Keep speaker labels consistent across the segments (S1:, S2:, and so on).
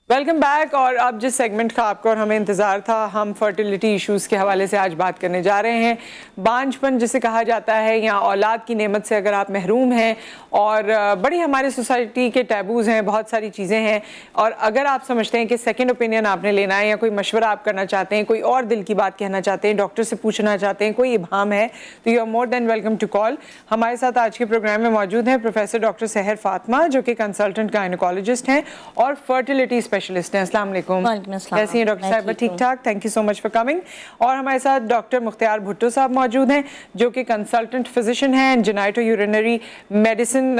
S1: Welcome back. اور اب جس سیگمنٹ کا آپ کو اور ہمیں انتظار تھا، ہم فرٹیلیٹی ایشوز کے حوالے سے آج بات کرنے جا رہے ہیں. بانجھ پن جسے کہا جاتا ہے، یا اولاد کی نعمت سے اگر آپ محروم ہیں، اور بڑی ہماری سوسائٹی کے ٹیبوز ہیں، بہت ساری چیزیں ہیں، اور اگر آپ سمجھتے ہیں کہ سیکنڈ اوپینین آپ نے لینا ہے، یا کوئی مشورہ آپ کرنا چاہتے ہیں، کوئی اور دل کی بات کہنا چاہتے ہیں، ڈاکٹر سے پوچھنا چاہتے ہیں، کوئی ابہام ہے، تو you are more than welcome to call. ہمارے ساتھ آج کے پروگرام میں موجود ہیں پروفیسر ڈاکٹر سحر فاطمہ، جو کہ کنسلٹنٹ گائنیکالوجسٹ ہیں اور فرٹیلیٹی اسپیشلسٹ ہیں. السلام علیکم. کیسی ہیں ڈاکٹر صاحبہ؟ ٹھیک ٹھاک. Thank you so much for coming. اور ہمارے ساتھ ڈاکٹر مختار بھٹو صاحب موجود ہیں، جو کہ کنسلٹنٹ فزیشین ہیں، جینائٹو یورینری میڈیسن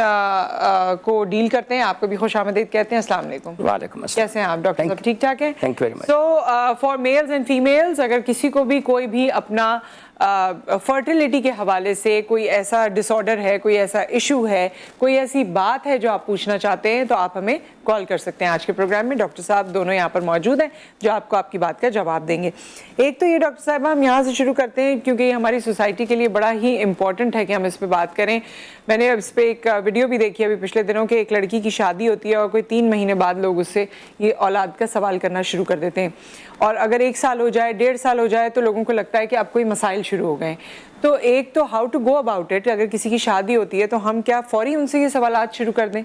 S1: کو ڈیل کرتے ہیں. آپ کو بھی خوش آمدید کہتے ہیں. السلام علیکم.
S2: وعلیکم السلام.
S1: کیسے ہیں آپ ڈاکٹر صاحب؟ ٹھیک ٹھاک ہیں.
S2: Thank you very much.
S1: So for males and females, اگر کسی کو بھی کوئی بھی اپنا فرٹیلیٹی کے حوالے سے کوئی ایسا ڈس آرڈر ہے، کوئی ایسا ایشو ہے، کوئی ایسی بات ہے جو آپ پوچھنا چاہتے ہیں، تو آپ ہمیں کال کر سکتے ہیں. آج کے پروگرام میں ڈاکٹر صاحب دونوں یہاں پر موجود ہیں جو آپ کو آپ کی بات کا جواب دیں گے. ایک تو یہ ڈاکٹر صاحب، ہم یہاں سے شروع کرتے ہیں کیونکہ یہ ہماری سوسائٹی کے لیے بڑا ہی امپورٹنٹ ہے کہ ہم اس پہ بات کریں. میں نے اس پہ ایک ویڈیو بھی دیکھی ابھی پچھلے دنوں کہ ایک لڑکی کی شادی ہوتی ہے اور کوئی 3 مہینے بعد لوگ اس سے یہ اولاد کا سوال کرنا شروع کر دیتے ہیں، اور اگر 1 سال ہو جائے، 1.5 سال ہو جائے، تو لوگوں کو لگتا ہے کہ اب کوئی مسائل شروع ہو گئے. تو ایک تو how to go about it, اگر کسی کی شادی ہوتی ہے تو ہم کیا فوری ان سے یہ سوالات شروع کر دیں؟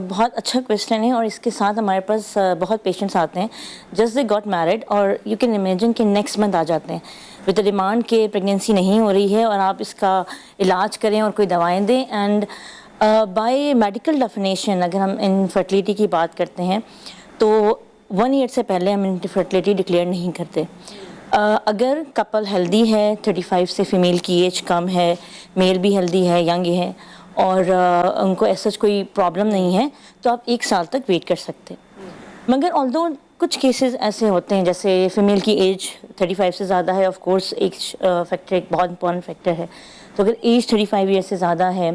S3: بہت اچھا کویشچن ہے، اور اس کے ساتھ ہمارے پاس بہت پیشنٹس آتے ہیں جسٹ دے گاٹ میرڈ، اور یو کین امیجن کہ نیکسٹ منتھ آ جاتے ہیں ود دا ڈیمانڈ کہ پریگنینسی نہیں ہو رہی ہے اور آپ اس کا علاج کریں اور کوئی دوائیں دیں. اینڈ بائی میڈیکل ڈیفینیشن اگر ہم انفرٹیلیٹی کی بات کرتے ہیں تو 1 ایئر سے پہلے ہم انفرٹیلیٹی ڈکلیئر نہیں کرتے. اگر کپل ہیلدی ہے، 35 سے فیمیل کی ایج کم ہے، میل بھی ہیلدی ہے، ینگ ہے، اور ان کو ایسا کوئی پرابلم نہیں ہے، تو آپ 1 سال تک ویٹ کر سکتے. مگر آلدو کچھ کیسز ایسے ہوتے ہیں جیسے فیمیل کی ایج 35 سے زیادہ ہے، آف کورس ایج فیکٹر ایک بہت امپورٹنٹ فیکٹر ہے. تو اگر ایج 35 ایئر سے زیادہ ہے،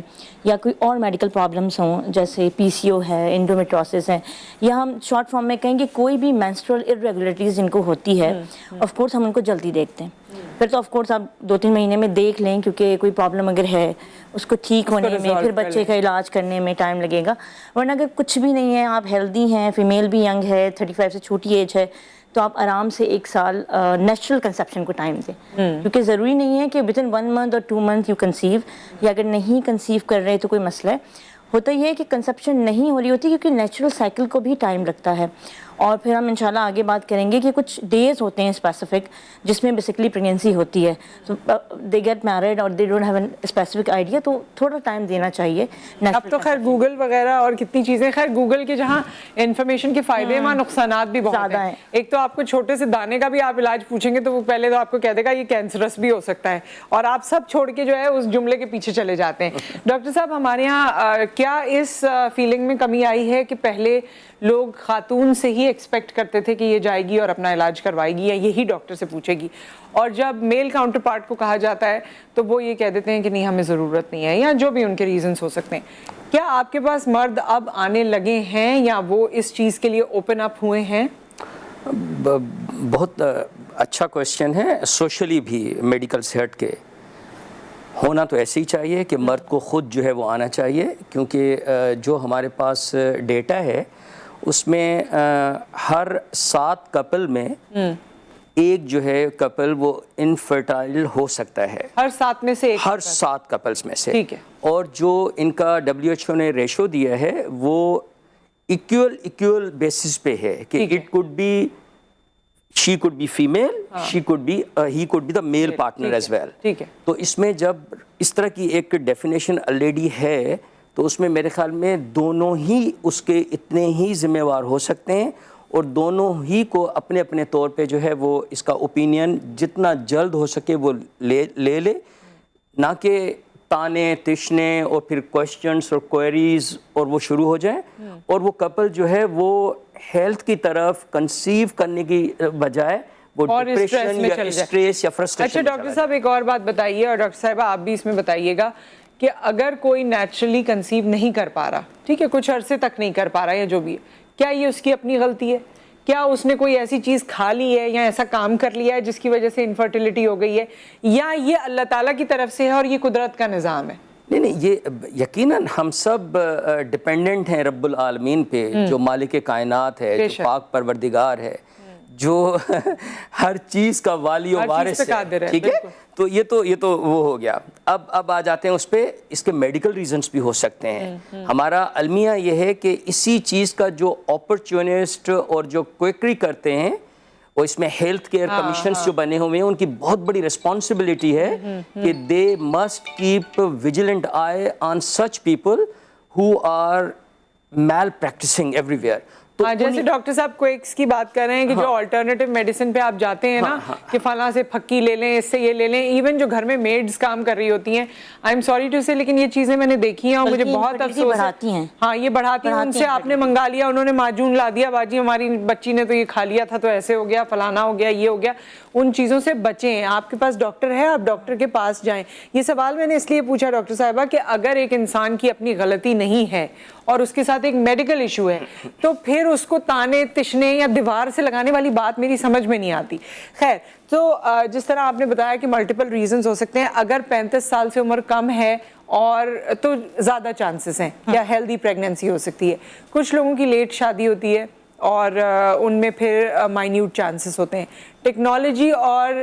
S3: یا کوئی اور میڈیکل پرابلمس ہوں جیسے PCO ہے، انڈومیٹروسس ہے، یا ہم شارٹ فارم میں کہیں کہ کوئی بھی مینسٹرل ارریگولرٹیز جن کو ہوتی ہے، آف کورس ہم ان کو جلدی دیکھتے ہیں. پھر تو آف کورس آپ 2-3 مہینے میں دیکھ لیں، کیونکہ کوئی پرابلم اگر ہے اس کو ٹھیک ہونے میں، پھر بچے کا علاج کرنے میں ٹائم لگے گا. ورنہ اگر کچھ بھی نہیں ہے، آپ ہیلدی ہیں، فیمیل بھی ینگ ہے، 35 سے چھوٹی ایج ہے، تو آپ آرام سے 1 سال نیچرل کنسیپشن کو ٹائم دیں. کیونکہ ضروری نہیں ہے کہ within 1 month اور 2 month یو کنسیو، یا اگر نہیں کنسیو کر رہے تو کوئی مسئلہ ہے. ہوتا یہ ہے کہ کنسیپشن نہیں ہو رہی ہوتی کیونکہ نیچرل سائیکل کو بھی ٹائم لگتا ہے. اور پھر ہم انشاءاللہ آگے بات کریں گے کہ کچھ ڈیز ہوتے ہیں اسپیسیفک جس میں بیسکلی پریگنینسی ہوتی ہے. تو دے گیٹ میرڈ اور they don't have an specific idea, تو تھوڑا ٹائم دینا چاہیے.
S1: اب تو خیر گوگل وغیرہ اور کتنی چیزیں، خیر گوگل کے جہاں انفارمیشن کے فائدے وہاں نقصانات بھی بہت ہیں. ایک تو آپ کو چھوٹے سے دانے کا بھی آپ علاج پوچھیں گے تو وہ پہلے تو آپ کو کہہ دے گا یہ کینسرس بھی ہو سکتا ہے، اور آپ سب چھوڑ کے جو ہے اس جملے کے پیچھے چلے جاتے ہیں. ڈاکٹر صاحب، ہمارے یہاں کیا اس فیلنگ میں کمی آئی ہے کہ پہلے لوگ خاتون سے ہی ایکسپیکٹ کرتے تھے کہ یہ جائے گی اور اپنا علاج کروائے گی یا یہی ڈاکٹر سے پوچھے گی، اور جب میل کاؤنٹر پارٹ کو کہا جاتا ہے تو وہ یہ کہہ دیتے ہیں کہ نہیں ہمیں ضرورت نہیں ہے، یا جو بھی ان کے ریزنز ہو سکتے ہیں. کیا آپ کے پاس مرد اب آنے لگے ہیں یا وہ اس چیز کے لیے اوپن اپ ہوئے ہیں؟
S2: بہت اچھا کویشچن ہے. سوشلی بھی میڈیکل سے ہٹ کے ہونا تو ایسے ہی چاہیے کہ مرد کو خود جو ہے وہ آنا چاہیے، کیونکہ جو ہمارے پاس ڈیٹا ہے اس میں ہر 7 کپل میں ایک جو ہے کپل وہ انفرٹائل ہو سکتا ہے.
S1: ہر 7 میں سے ایک؟
S2: ہر 7 کپلز میں سے.
S1: ٹھیک ہے. اور
S2: جو ان کا WHO نے ریشو دیا ہے وہ ایکول بیسس پہ ہے کہ it could be she could be female, he could be the male partner as well.
S1: ٹھیک ہے.
S2: تو اس میں جب اس طرح کی ایک ڈیفینیشن آلریڈی ہے تو اس میں میرے خیال میں دونوں ہی اس کے اتنے ہی ذمہ وار ہو سکتے ہیں، اور دونوں ہی کو اپنے اپنے طور پہ جو ہے وہ اس کا اوپینین جتنا جلد ہو سکے وہ لے، نہ کہ تانے تشنے اور پھر کوشچنس اور کوئریز اور وہ شروع ہو جائیں، اور وہ کپل جو ہے وہ ہیلتھ کی طرف کنسیو کرنے کی بجائے وہ ڈپریشن یا اسٹریس یا فرسٹریشن.
S1: اچھا ڈاکٹر صاحب، ایک اور بات بتائیے، اور ڈاکٹر صاحبہ آپ بھی اس میں بتائیے گا کہ اگر کوئی نیچرلی کنسیو نہیں کر پا رہا، ٹھیک ہے، کچھ عرصے تک نہیں کر پا رہا یا جو بھی ہے، کیا یہ اس کی اپنی غلطی ہے؟ کیا اس نے کوئی ایسی چیز کھا لی ہے یا ایسا کام کر لیا ہے جس کی وجہ سے انفرٹیلیٹی ہو گئی ہے، یا یہ اللہ تعالیٰ کی طرف سے ہے اور یہ قدرت کا نظام ہے؟
S2: نہیں یہ یقیناً ہم سب ڈپینڈنٹ ہیں رب العالمین پہ، جو مالک کائنات ہے، جو پاک پروردگار ہے، جو ہر چیز کا والی و وارث ہے، ٹھیک ہے. تو یہ تو وہ ہو گیا. اب آ جاتے ہیں اس پہ، اس کے میڈیکل ریزنز بھی ہو سکتے ہیں. ہمارا المیہ یہ ہے کہ اسی چیز کا جو اپرچونسٹ اور جو کوئکری کرتے ہیں، اور اس میں ہیلتھ کیئر کمیشنز جو بنے ہوئے ہیں، ان کی بہت بڑی رسپانسبلٹی ہے کہ they must keep vigilant eye on such people who are malpractising everywhere.
S1: جیسے ڈاکٹر صاحب کوئکس کی بات کر رہے ہیں کہ جو آلٹرنیٹیو میڈیسن پہ آپ جاتے ہیں نا کہ فلاں سے پھکی لے لیں، اس سے یہ لے لیں، ایون جو گھر میں میڈز کام کر رہی ہوتی ہیں، آئی ایم سوری ٹو سے، لیکن یہ چیزیں میں نے دیکھی ہیں اور مجھے بہت افسوس ہے. ہاں یہ بڑھاتی ہیں. ان سے آپ نے منگا لیا، انہوں نے معجون لا دیا، باجی ہماری بچی نے تو یہ کھا لیا تھا تو ایسے ہو گیا، فلانا ہو گیا، یہ ہو گیا. ان چیزوں سے بچیں. آپ کے پاس ڈاکٹر ہے، آپ ڈاکٹر کے پاس جائیں. یہ سوال میں نے اس لیے پوچھا ڈاکٹر صاحبہ کہ اگر ایک انسان کی اپنی غلطی نہیں ہے اور اس کے ساتھ ایک میڈیکل ایشو ہے تو پھر اس کو تانے تشنے یا دیوار سے لگانے والی بات میری سمجھ میں نہیں آتی. خیر، تو جس طرح آپ نے بتایا کہ ملٹیپل ریزنز ہو سکتے ہیں. اگر 35 سال سے عمر کم ہے اور تو زیادہ چانسز ہیں یا ہیلدی پریگننسی ہو سکتی ہے. کچھ لوگوں کی لیٹ شادی ہوتی ہے اور ان میں پھر مائنیوٹ چانسز ہوتے ہیں. ٹیکنالوجی اور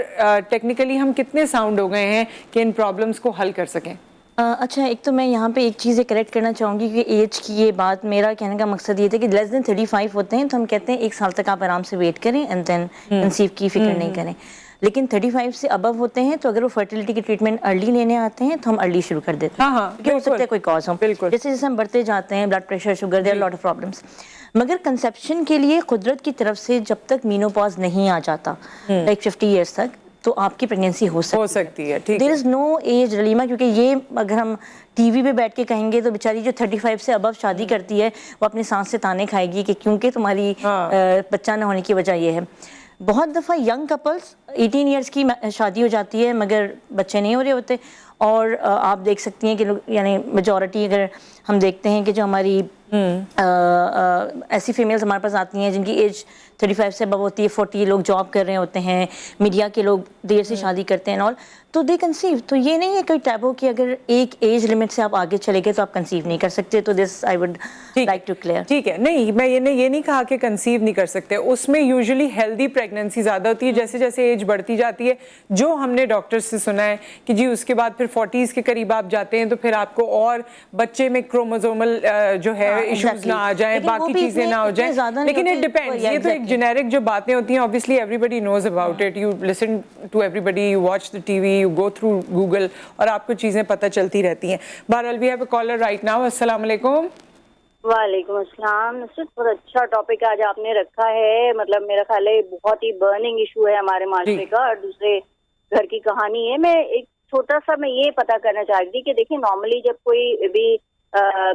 S1: ٹیکنیکلی ہم کتنے ساؤنڈ ہو گئے ہیں کہ ان پرابلمس کو حل کر سکیں؟
S3: اچھا، ایک تو میں یہاں پہ ایک چیز کریکٹ کرنا چاہوں گی کہ ایج کی یہ بات، میرا کہنے کا مقصد یہ تھا کہ لیس دین 35 ہوتے ہیں تو ہم کہتے ہیں 1 سال تک آپ آرام سے ویٹ کریں اینڈ دین کنسیو کی فکر نہیں کریں. لیکن 35 سے ابو ہوتے ہیں تو اگر وہ فرٹیلیٹی کی ٹریٹمنٹ ارلی لینے آتے ہیں تو ہم ارلی شروع کر دیتے ہیں. ہو سکتا ہے کوئی کاز ہو، جیسے جیسے ہم بڑھتے جاتے ہیں، blood pressure, sugar, there lot of problems. مگر کنسیپشن کے لیے قدرت کی طرف سے جب تک مینوپاز نہیں آ جاتا لائک 50 ایئرس تک، تو آپ کی پریگنینسی ہو سکتی ہے. دیر از نو ایج رلیما، کیونکہ یہ اگر ہم ٹی وی پہ بیٹھ کے کہیں گے تو بیچاری جو 35 سے ابو شادی کرتی ہے وہ اپنے سانس سے تانے کھائے گی کہ کیونکہ تمہاری بچہ نہ ہونے کی وجہ یہ ہے. بہت دفعہ ینگ کپلس 18 ایئرس کی شادی ہو جاتی ہے مگر بچے نہیں ہو رہے ہوتے. اور آپ دیکھ سکتی ہیں کہ یعنی میجورٹی اگر ہم دیکھتے ہیں کہ جو ہماری ایسی فیمیلز ہمارے پاس آتی ہیں جن کی ایج 35 سے ابو ہوتی ہے، 40 لوگ جاب کر رہے ہوتے ہیں، میڈیا کے لوگ دیر سے شادی کرتے ہیں اور تو دے کنسیو. تو یہ نہیں ہے کوئی ٹیبو کہ اگر ایک ایج لمٹ سے آپ آگے چلے گئے تو آپ کنسیو نہیں کر سکتے. تو this I would like to clear.
S1: ٹھیک ہے، نہیں میں یہ نہیں کہا کہ کنسیو نہیں کر سکتے. اس میں یوزلی ہیلدی پریگننسی زیادہ ہوتی ہے. جیسے جیسے ایج بڑھتی جاتی ہے، جو ہم نے ڈاکٹر سے سنا ہے کہ جی اس کے بعد پھر 40s کے قریب آپ جاتے ہیں تو پھر آپ کو اور بچے میں کروموزومل جو ہے ایشوز نہ آ جائیں، باقی چیزیں نہ ہو جائیں. لیکن اٹ ڈیپینڈز. یہ تو ایک جنیرک جو باتیں ہوتی ہیں، obviously everybody knows about it. You listen to everybody, you watch the TV, you go through Google اور آپ کو چیزیں پتہ چلتی رہتی ہیں. بہرحال we have a caller right now. السلام علیکم.
S4: وعلیکم السلام. نصرت، بہت اچھا ٹاپک آج آپ نے رکھا ہے. مطلب میرا خیال ہے بہت ہی برننگ ایشو ہے ہمارے معاشرے کا اور دوسرے گھر کی کہانی ہے. میں ایک چھوٹا سا میں یہ پتا کرنا چاہتی تھی کہ دیکھیں نارملی جب کوئی بھی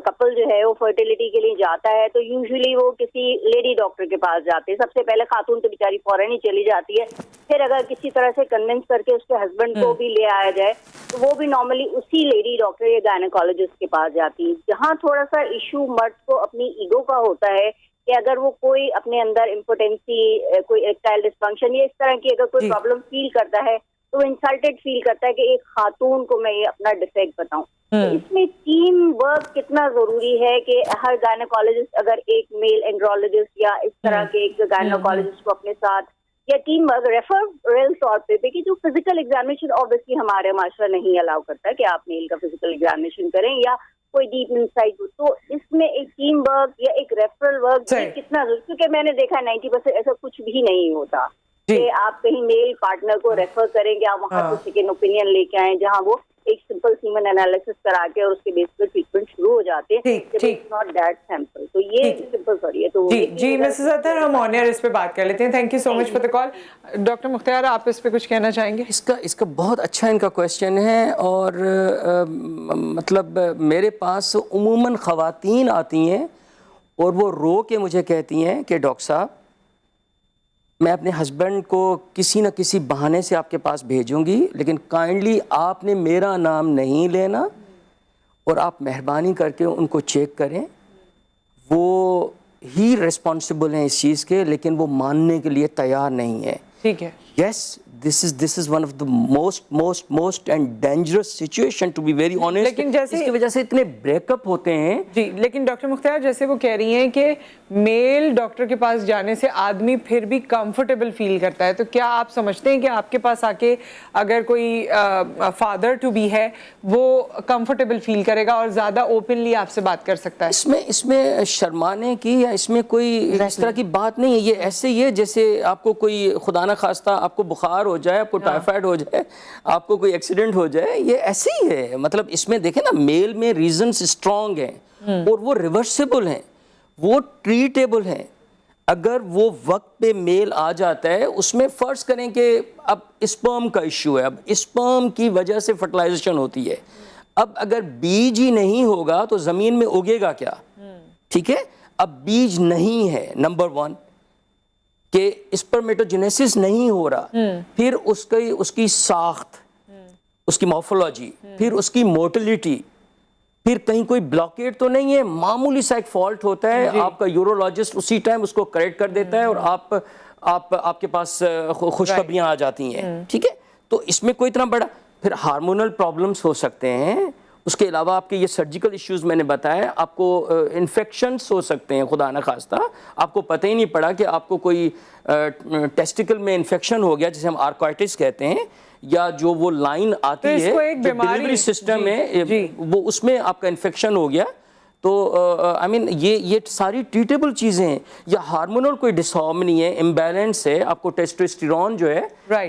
S4: کپل جو ہے وہ فرٹیلیٹی کے لیے جاتا ہے تو یوزلی وہ کسی لیڈی ڈاکٹر کے پاس جاتے ہیں. سب سے پہلے خاتون تو بیچاری فوراً ہی چلی جاتی ہے. پھر اگر کسی طرح سے کنونس کر کے اس کے ہسبینڈ کو بھی لے آیا جائے تو وہ بھی نارملی اسی لیڈی ڈاکٹر یا گائنیکالوجسٹ کے پاس جاتی ہے. جہاں تھوڑا سا ایشو مرد کو اپنی ایگو کا ہوتا ہے کہ اگر وہ کوئی اپنے اندر امپوٹینسی، کوئی ایکٹائل ڈسفنکشن یا اس طرح کی اگر کوئی پرابلم فیل کرتا ہے تو وہ انسلٹیڈ فیل کرتا ہے کہ ایک خاتون کو میں یہ اپنا ڈیفیکٹ بتاؤں. اس میں ٹیم ورک کتنا ضروری ہے کہ ہر گائنیکالوجسٹ اگر ایک میل اینڈرولوجسٹ یا اس طرح کے ایک گائنیکالوجسٹ کو اپنے ساتھ یا ٹیم ورک ریفرل طور پہ کہ جو فزیکل ایگزامینیشن اوبیسلی ہمارے معاشرہ نہیں الاؤ کرتا کہ آپ میل کا فزیکل ایگزامینیشن کریں یا کوئی ڈیپ انسائٹ. تو اس میں ایک ٹیم ورک یا ایک ریفرل ورک کتنا ضروری، کیونکہ میں نے دیکھا 90% ایسا کچھ بھی نہیں ہوتا کہ آپ کہیں میل پارٹنر کو ریفر کریں گے، آپ وہاں سے سیکنڈ اوپینین لے کے آئیں جہاں وہ ایک سمپل سیمن انالیسس کرا کے اور اس کے بیس پر ٹریٹمنٹ شروع ہو جاتے ہیں. Not that simple. تو یہ سمپل سوری ہے. تو
S1: جی مسز اطہر، ہم آن ایئر اس پہ بات کر لیتے ہیں. Thank you so much for the call. Doctor Mukhtar, آپ اس پہ کچھ کہنا چاہیں گے؟
S2: اس کا بہت اچھا ان کا کویشچن ہے. اور مطلب میرے پاس عموماً خواتین آتی ہیں اور وہ رو کے مجھے کہتی ہیں کہ ڈاکٹر صاحب میں اپنے ہسبینڈ کو کسی نہ کسی بہانے سے آپ کے پاس بھیجوں گی، لیکن کائنڈلی آپ نے میرا نام نہیں لینا اور آپ مہربانی کر کے ان کو چیک کریں. وہ ہی ریسپانسبل ہیں اس چیز کے، لیکن وہ ماننے کے لیے تیار نہیں ہے.
S1: ٹھیک ہے.
S2: یس this is one of the most and dangerous situation, to be very honest.
S1: لیکن جیسے
S2: اس کی وجہ سے اتنے بریک اپ ہوتے ہیں.
S1: جی لیکن ڈاکٹر مختار جیسے وہ کہہ رہی ہیں کہ میل ڈاکٹر کے پاس جانے سے آدمی پھر بھی کمفرٹیبل فیل کرتا ہے, تو کیا آپ سمجھتے ہیں کہ آپ کے پاس آ کے اگر کوئی فادر ٹو بی ہے وہ کمفرٹیبل فیل کرے گا اور زیادہ اوپنلی آپ سے بات کر سکتا ہے؟
S2: اس میں شرمانے کی یا اس میں کوئی اس طرح کی بات نہیں ہے. یہ ایسے ہی ہے جیسے آپ کو کوئی خدا نہ خواستہ آپ کو بخار ہو جائے, آپ کو ٹائیفائڈ ہو جائے, آپ کو کوئی ایکسیڈنٹ ہو جائے, یہ ایسے ہی ہے. مطلب اس میں دیکھیں نا, میل میں ریزنز اسٹرانگ ہیں اور وہ ریورسیبل ہیں, وہ ٹریٹیبل ہیں. اگر وہ وقت پہ میل آ جاتا ہے, اس میں فرض کریں کہ اب اسپرم کا ایشو ہے, اب اسپرم کی وجہ سے فرٹیلائزیشن ہوتی ہے. اب اگر بیج ہی نہیں ہوگا تو زمین میں اگے گا کیا؟ ٹھیک ہے, اب بیج نہیں ہے نمبر 1 کہ اسپرمیٹوجینیسس نہیں ہو رہا, پھر اس کی ساخت, اس کی مورفولوجی, پھر اس کی موٹیلیٹی, پھر کہیں کوئی بلاکیٹ تو نہیں ہے, معمولی سا ایک فالٹ ہوتا ہے, آپ کا یورولوجسٹ اسی ٹائم اس کو کریکٹ کر دیتا ہے اور آپ کے پاس خوشخبریاں آ جاتی ہیں. ٹھیک ہے, تو اس میں کوئی اتنا بڑا, پھر ہارمونل پرابلمس ہو سکتے ہیں. اس کے علاوہ آپ کے یہ سرجیکل ایشوز میں نے بتایا, آپ کو انفیکشنس ہو سکتے ہیں خدا نہ خواستہ, آپ کو پتہ ہی نہیں پڑا کہ آپ کو کوئی ٹیسٹیکل میں انفیکشن ہو گیا جسے ہم آرکائٹس کہتے ہیں, یا جو وہ لائن آتی ہے جو ڈیلیوری سسٹم ہے وہ اس میں آپ کا انفیکشن ہو گیا. تو آئی مین یہ ساری ٹریٹیبل چیزیں ہیں. یا ہارمونل کوئی ڈس ہارمنی ہے, امبیلنس ہے, آپ کو ٹیسٹوسٹیرون جو ہے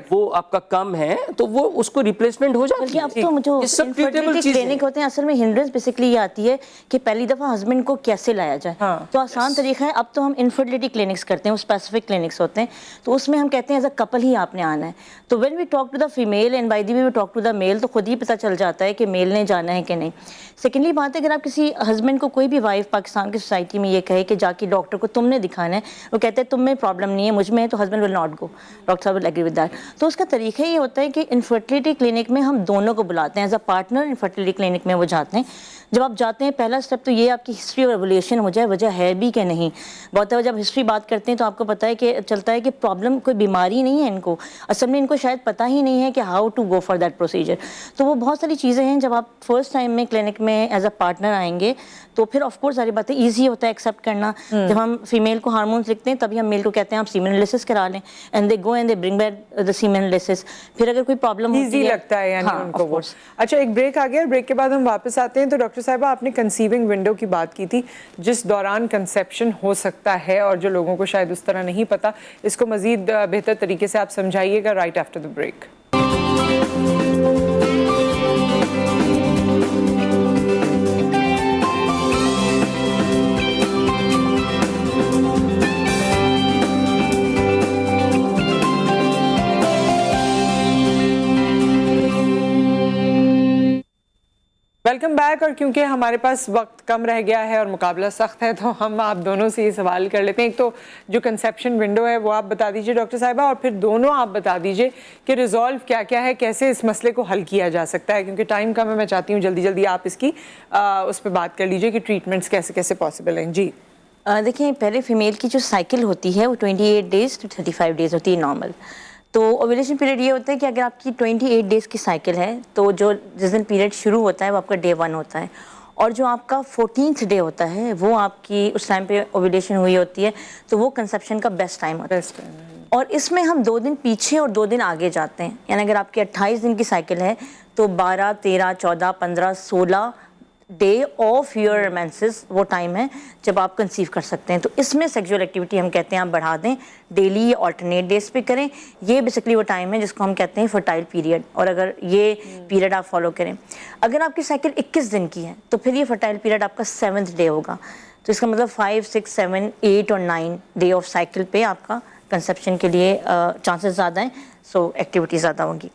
S2: وہ آپ کا کم ہے, تو وہ اس کو ریپلیسمنٹ ہو جاتی ہے.
S3: اب تو جو انفرٹیلٹی کلینک ہوتے ہیں اصل میں ہنڈرنس بیسکلی یہ آتی ہے کہ پہلی دفعہ ہسبینڈ کو کیسے لایا جائے. تو آسان طریقہ ہے, اب تو ہم انفرٹیلٹی کلینکس کرتے ہیں, وہ اسپیسیفک کلینکس ہوتے ہیں, تو اس میں ہم کہتے ہیں ایز اے کپل ہی آپ نے آنا ہے. تو when we talk to the female and by the way we talk to the male, تو خود ہی پتہ چل جاتا ہے کہ میل نے جانا ہے کہ نہیں. سیکنڈلی بات ہے, اگر آپ کسی ہسبینڈ کو, کوئی بھی وائف پاکستان کی سوسائٹی میں یہ کہے کہ جا کے ڈاکٹر کو تم نے دکھانا ہے, وہ کہتے ہیں تم میں پرابلم نہیں ہے, مجھ میں ہے, تو husband will not go, doctor صاحب ول ایگری ود دیٹ. تو اس کا طریقہ یہ ہوتا ہے کہ انفرٹیلٹی کلینک میں ہم دونوں کو بلاتے ہیں as a partner. Infertility clinic میں وہ جاتے ہیں. جب آپ جاتے ہیں, پہلا اسٹیپ تو یہ آپ کی ہسٹری اور ایولیوشن ہو جائے, وجہ ہے بھی کہ نہیں. بہت دفعہ جب ہسٹری بات کرتے ہیں تو آپ کو پتہ ہے کہ چلتا ہے کہ پرابلم کوئی بیماری نہیں ہے ان کو, اصل میں ان کو شاید پتہ ہی نہیں ہے کہ how to go for that procedure. تو وہ بہت ساری چیزیں ہیں, جب آپ فرسٹ ٹائم میں کلینک میں ایز اے پارٹنر آئیں گے تو پھر آف کورس ساری باتیں ایزی ہوتا ہے ایکسیپٹ کرنا. جب ہم فیمیل کو ہارمونس لکھتے ہیں تبھی ہم میل کو کہتے ہیں آپ سیمن انالیسس کرا لیں, and they go and they bring back the semen analysis. پھر اگر کوئی پرابلم
S1: ایزی لگتا ہے یعنی ان کو وہ. اچھا ایک بریک آ گیا, بریک کے بعد ہم واپس آتے ہیں. تو ڈاکٹر صاحبہ آپ نے کنسیونگ ونڈو کی بات کی تھی جس دوران کنسیپشن ہو سکتا ہے, اور جو لوگوں کو شاید اس طرح نہیں پتا, اس کو مزید بہتر طریقے سے آپ سمجھائیے گا right after the break. Welcome back. اور کیونکہ ہمارے پاس وقت کم رہ گیا ہے اور مقابلہ سخت ہے, تو ہم آپ دونوں سے یہ سوال کر لیتے ہیں. ایک تو جو کنسیپشن ونڈو ہے وہ آپ بتا دیجئے ڈاکٹر صاحبہ, اور پھر دونوں آپ بتا دیجئے کہ ریزالو کیا کیا ہے, کیسے اس مسئلے کو حل کیا جا سکتا ہے. کیونکہ ٹائم کم ہے, میں چاہتی ہوں جلدی جلدی آپ اس کی اس پہ بات کر لیجئے کہ ٹریٹمنٹس کیسے کیسے پاسبل ہیں. جی
S3: دیکھیں, پہلے فیمیل کی جو سائیکل ہوتی ہے وہ 28 days to 35 days ہوتی ہے نارمل. تو اوویلیشن پیریڈ یہ ہوتا ہے کہ اگر آپ کی 28 days کی سائیکل ہے تو جو جس دن پیریڈ شروع ہوتا ہے وہ آپ کا day 1 ہوتا ہے, اور جو آپ کا 14th day ہوتا ہے وہ آپ کی اس ٹائم پہ اوویلیشن ہوئی ہوتی ہے, تو وہ کنسیپشن کا بیسٹ ٹائم ہوتا ہے. اور اس میں ہم 2 دن پیچھے اور 2 دن آگے جاتے ہیں. یعنی اگر آپ کی 28 دن کی سائیکل ہے تو 12, 13, 14, 15, 16 ڈے آف یور مینسز وہ ٹائم ہے جب آپ کنسیو کر سکتے ہیں. تو اس میں سیکسول ایکٹیویٹی ہم کہتے ہیں آپ بڑھا دیں, ڈیلی یا آلٹرنیٹ ڈیز پہ کریں. یہ بیسکلی وہ ٹائم ہے جس کو ہم کہتے ہیں فرٹائل پیریڈ, اور اگر یہ پیریڈ آپ فالو کریں. اگر آپ کی سائیکل 21 دن کی ہے تو پھر یہ فرٹائل پیریڈ آپ کا 7th ڈے ہوگا. تو اس کا مطلب 5, 6, 7, 8 اور 9 ڈے آف سائیکل پہ آپ کا کنسیپشن کے لیے چانسز زیادہ ہیں, سو ایکٹیویٹی زیادہ ہوں گی.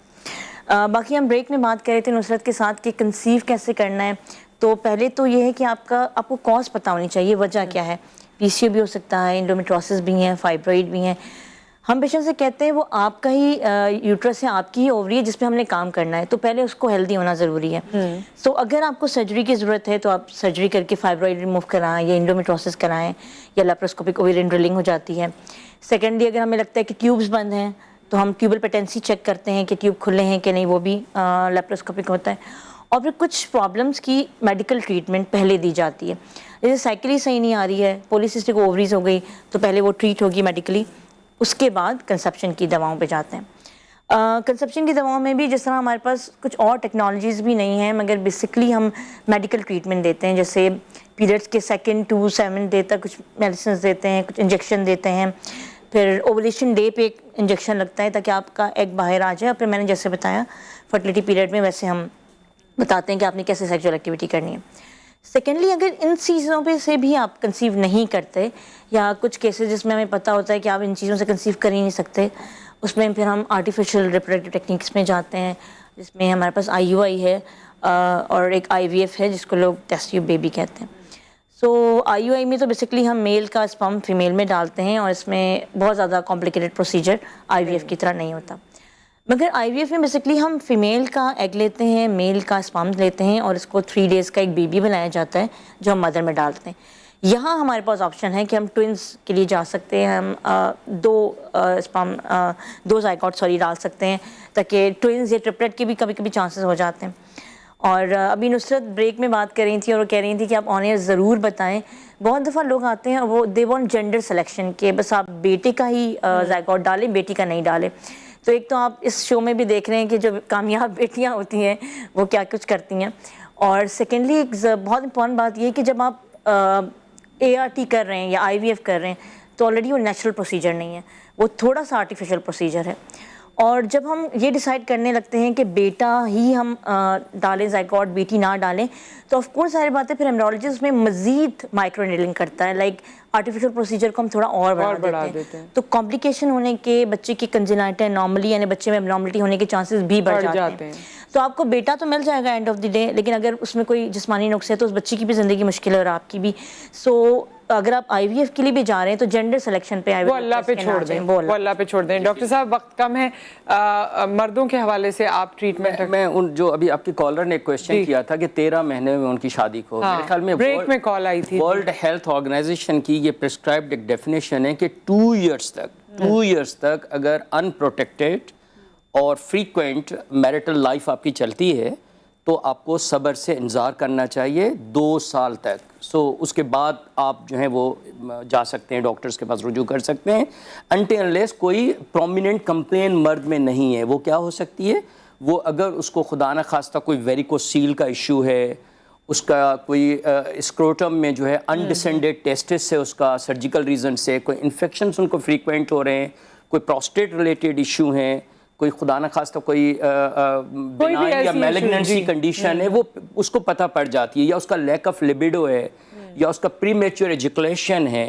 S3: باقی ہم بریک میں بات کر رہے تھے نصرت کے ساتھ کہ کنسیو کیسے کرنا ہے. تو پہلے تو یہ ہے کہ آپ کو کاز پتہ ہونی چاہیے, وجہ کیا ہے. پی سی او بھی ہو سکتا ہے, انڈومیٹروسس بھی ہیں, فائبرائڈ بھی ہیں. ہم پیشنٹ سے کہتے ہیں وہ آپ کا ہی یوٹرس ہے, آپ کی ہی اووری ہے جس پہ ہم نے کام کرنا ہے, تو پہلے اس کو ہیلدی ہونا ضروری ہے. سو اگر آپ کو سرجری کی ضرورت ہے تو آپ سرجری کر کے فائبرائڈ ریموو کرائیں یا انڈومیٹروسس کرائیں, یا لیپروسکوپک اوویرین ڈرلنگ ہو جاتی ہے. سیکنڈلی اگر ہمیں لگتا ہے کہ ٹیوبس بند ہیں تو ہم ٹیوبل پیٹنسی چیک کرتے ہیں کہ ٹیوب کھلے ہیں کہ نہیں, وہ بھی لیپروسکوپک ہوتا ہے. اور پھر کچھ پرابلمس کی میڈیکل ٹریٹمنٹ پہلے دی جاتی ہے. جیسے سائیکلی صحیح نہیں آ رہی ہے, پولیسسٹک اووریز ہو گئی, تو پہلے وہ ٹریٹ ہوگی میڈیکلی, اس کے بعد کنسپشن کی دواؤں پہ جاتے ہیں. کنسپشن کی دواؤں میں بھی جس طرح ہمارے پاس کچھ اور ٹیکنالوجیز بھی نہیں ہیں, مگر بیسکلی ہم میڈیکل ٹریٹمنٹ دیتے ہیں. جیسے پیریڈس کے 2 to 7 ڈے تک کچھ میڈیسنز دیتے ہیں, کچھ انجیکشن دیتے ہیں. پھر اوولیشن ڈے پہ ایک انجیکشن لگتا ہے تاکہ آپ کا ایگ باہر آ جائے. اور پھر میں نے جیسے بتایا فرٹیلیٹی پیریڈ میں ویسے ہم بتاتے ہیں کہ آپ نے کیسے سیکچوئل ایکٹیویٹی کرنی ہے. سیکنڈلی, اگر ان چیزوں پہ سے بھی آپ کنسیو نہیں کرتے, یا کچھ کیسز جس میں ہمیں پتہ ہوتا ہے کہ آپ ان چیزوں سے کنسیو کر ہی نہیں سکتے, اس میں پھر ہم آرٹیفیشیل ریپروڈکٹیو ٹیکنیکس میں جاتے ہیں, جس میں ہمارے پاس IUI ہے اور ایک IVF ہے جس کو لوگ ٹیسٹ ٹیوب بیبی کہتے ہیں. سو IUI میں تو بیسکلی ہم میل کا اسپرم فیمیل میں ڈالتے ہیں, اور اس میں بہت زیادہ کمپلیکیٹڈ پروسیجر IVF کی طرح نہیں ہوتا. مگر IVF میں بیسکلی ہم فیمیل کا ایگ لیتے ہیں, میل کا اسپرم لیتے ہیں, اور اس کو 3 days کا ایک بیبی بنایا جاتا ہے جو ہم مدر میں ڈالتے ہیں. یہاں ہمارے پاس آپشن ہے کہ ہم ٹوئنس کے لیے جا سکتے ہیں, ہم 2 زائگوٹ ڈال سکتے ہیں, تاکہ ٹوئنس یا ٹرپلٹ کے بھی کبھی کبھی چانسز ہو جاتے ہیں. اور ابھی نصرت بریک میں بات کر رہی تھی, اور وہ کہہ رہی تھی کہ آپ آن ایئر ضرور بتائیں. بہت دفعہ لوگ آتے ہیں, وہ دے وانٹ جینڈر سلیکشن, کہ بس آپ بیٹے کا ہی زائگوٹ ڈالیں, بیٹی کا نہیں ڈالیں. تو ایک تو آپ اس شو میں بھی دیکھ رہے ہیں کہ جو کامیاب بیٹیاں ہوتی ہیں وہ کیا کچھ کرتی ہیں. اور سیکنڈلی ایک بہت امپورٹنٹ بات یہ ہے کہ جب آپ ART کر رہے ہیں یا IVF کر رہے ہیں, تو آلریڈی وہ نیچرل پروسیجر نہیں ہے, وہ تھوڑا سا آرٹیفیشیل پروسیجر ہے. اور جب ہم یہ ڈیسائیڈ کرنے لگتے ہیں کہ بیٹا ہی ہم ڈالیں زائگوٹ, بیٹی نہ ڈالیں, تو آف کورس ساری باتیں پھر ایمبریولوجسٹ میں مزید مائکرو نیڈلنگ کرتا ہے. لائک آرٹیفیشیل پروسیجر کو ہم تھوڑا اور بڑھا دیتے ہیں, تو کمپلیکیشن ہونے کے, بچے کی کنجنائٹل انوملی یعنی بچے میں ابنارملٹی ہونے کے چانسز بھی بڑھ جاتے ہیں. تو آپ کو بیٹا تو مل جائے گا اینڈ آف دی ڈے, لیکن اگر اس میں کوئی جسمانی نقص ہے تو اس بچے کی بھی زندگی مشکل ہے اور آپ کی بھی. سو اگر آپ IVF کے لیے بھی جا رہے ہیں تو جینڈر سلیکشن پہ
S1: وہ اللہ پہ چھوڑ دیں, وہ اللہ پہ چھوڑ دیں. ڈاکٹر صاحب وقت کم ہے, مردوں کے حوالے سے آپ ٹریٹمنٹ
S2: میں ان جو ابھی آپ کی کالر نے کویسچن کیا تھا کہ 13 مہینے میں ان کی شادی کو, میرے خیال میں
S1: بریک میں کال آئی تھی,
S2: ورلڈ ہیلتھ آرگنائزیشن کی یہ پرسکرائبڈ ایک ڈیفینیشن ہے کہ 2 ایئرس تک اگر ان پروٹیکٹیڈ اور فریکوینٹ میرٹل لائف آپ کی چلتی ہے تو آپ کو صبر سے انتظار کرنا چاہیے 2 سال تک. سو اس کے بعد آپ جو ہیں وہ جا سکتے ہیں, ڈاکٹرز کے پاس رجوع کر سکتے ہیں, انٹل انلیس کوئی پرومیننٹ کمپلین مرد میں نہیں ہے. وہ کیا ہو سکتی ہے, وہ اگر اس کو خدا نہ خواستہ کوئی ویریکوسیل کا ایشو ہے, اس کا کوئی اسکروٹم میں جو ہے انڈسینڈیڈ ٹیسٹس سے, اس کا سرجیکل ریزن سے کوئی انفیکشنز ان کو فریکوینٹ ہو رہے ہیں, کوئی پروسٹیٹ ریلیٹڈ ایشو ہیں, کوئی خدا نہ خواستہ کوئی بینائن یا میلیگننسی کنڈیشن ہے, وہ اس کو پتہ پڑ جاتی ہے, یا اس کا لیک آف لیبیڈو ہے, یا اس کا پری میچور ایجیکولیشن ہے,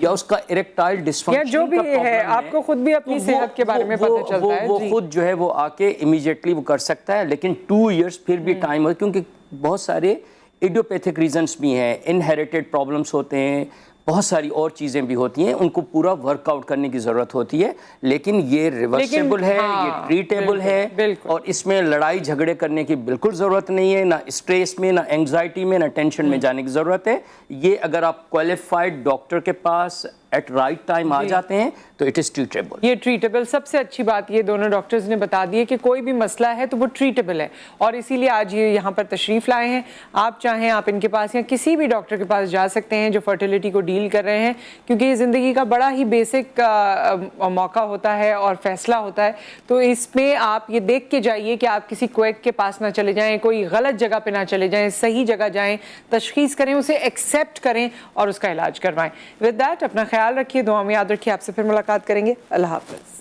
S2: یا اس کا اریکٹائل ڈسفنکشن
S1: جو بھی ہے, آپ کو خود بھی اپنی صحت کے بارے میں پتہ چلتا ہے,
S2: وہ خود جو ہے وہ آ کے امیجیٹلی وہ کر سکتا ہے. لیکن 2 ایئرس پھر بھی ٹائم ہو, کیونکہ بہت سارے ایڈیوپیتھک ریزنس بھی ہیں, انہیریٹڈ پرابلمس ہوتے ہیں, بہت ساری اور چیزیں بھی ہوتی ہیں, ان کو پورا ورک آؤٹ کرنے کی ضرورت ہوتی ہے. لیکن یہ ریورسیبل ہے, یہ ٹریٹیبل ہے, اور اس میں لڑائی جھگڑے کرنے کی بالکل ضرورت نہیں ہے, نہ اسٹریس میں, نہ انگزائٹی میں, نہ ٹینشن میں جانے کی ضرورت ہے. یہ اگر آپ کوالیفائڈ ڈاکٹر کے پاس ایٹ رائٹ ٹائم آ جاتے ہیں تو اٹ از ٹریٹیبل.
S1: یہ ٹریٹیبل, سب سے اچھی بات یہ دونوں ڈاکٹرز نے بتا دی ہے کہ کوئی بھی مسئلہ ہے تو وہ ٹریٹیبل ہے, اور اسی لیے آج یہ یہاں پر تشریف لائے ہیں. آپ چاہیں آپ ان کے پاس یا کسی بھی ڈاکٹر کے پاس جا سکتے ہیں جو فرٹیلیٹی کو ڈیل کر رہے ہیں, کیونکہ یہ زندگی کا بڑا ہی بیسک موقع ہوتا ہے اور فیصلہ ہوتا ہے. تو اس میں آپ یہ دیکھ کے جائیے کہ آپ کسی کویک کے پاس نہ چلے جائیں, کوئی غلط جگہ پہ نہ چلے جائیں, صحیح جگہ جائیں, تشخیص کریں, اسے ایکسیپٹ کریں اور اس کا علاج کروائیں. ود دیٹ اپنا خیال رکھیے, دعا میں یاد رکھیے. آپ سے پھر ملاقات کریں گے. اللہ حافظ.